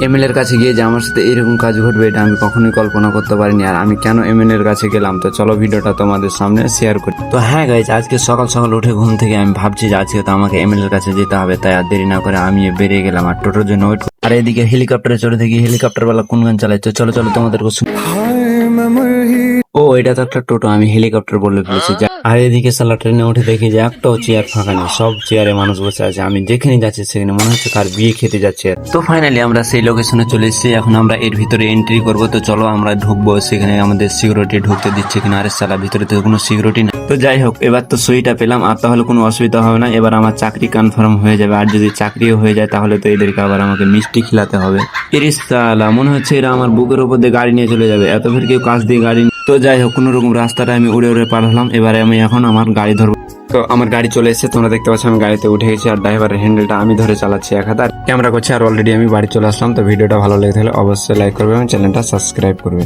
এমএলএর কাছে গিয়ে যে আমার সাথে এরকম কাজ ঘটবে এটা আমি কখনোই কল্পনা করতে পারিনি। আর আমি কেন এমএলএর কাছে গেলাম, তো চলো ভিডিওটা তোমাদের সামনে শেয়ার করি। তো হ্যাঁ গাইজ, আজকে সকাল সকাল উঠে ঘুম থেকে আমি ভাবছি যে আজকে তো আমাকে এমএলএর কাছে যেতে হবে, তাই আর দেরি না করে আমি বেরিয়ে গেলাম আর টোটোর জন্য ওয়েট। আর এদিকে হেলিকপ্টারে চড়ে দেখি হেলিকপ্টার বেলা কোন গান চালাচ্ছে, চলো চলো তোমাদেরকে ও এটা তো একটা টোটো, আমি হেলিকপ্টার বলে ফেলেছি। আর এদিকে সালা ট্রেনে উঠে দেখি যে একটাও চেয়ার ফাঁকা নেই, সব চেয়ারে মানুষ বসে আছে। আমি যেখানে যাচ্ছি সেখানে মনে হচ্ছে কার বিয়ে খেতে যাচ্ছে। তো ফাইনালি আমরা সেই লোকেশনে চলে এসেছি, এখন আমরা এর ভিতরে এন্ট্রি করব। তো চলো আমরা ঢুকবো, সেখানে আমাদের সিকিউরিটি ঢুকতে দিচ্ছে কিনা। আরে সালা ভিতরে তো কোনো সিকিউরিটি না। তো যাই হোক, এবার তো সইটা পেলাম, আর তাহলে কোনো অসুবিধা হবে না। এবার আমার চাকরি কনফার্ম হয়ে যাবে, আর যদি চাকরিও হয়ে যায় তাহলে তো এদেরকে আবার আমাকে মিষ্টি খিলাতে হবে। ইরিস সালা, মনে হচ্ছে এরা আমার বুকের উপর দিয়ে গাড়ি নিয়ে চলে যাবে, এত ফের কেউ কাজ দিয়ে গাড়ি। তো যাই হোক, কোনো রকম রাস্তাটা আমি উড়ে উড়ে পার হলাম। এবারে আমি এখন আমার গাড়ি ধরবো। তো আমার গাড়ি চলে এসেছে, তোমরা দেখতে পাচ্ছ আমি গাড়িতে উঠে গেছি, আর ড্রাইভারের হ্যান্ডেলটা আমি ধরে চালাচ্ছি এক হাতে, আর ক্যামেরা করছি। আর অলরেডি আমি বাড়ি চলে আসলাম। তো ভিডিওটা ভালো লেগে থাকলে অবশ্যই লাইক করবে এবং চ্যানেলটা সাবস্ক্রাইব করবে।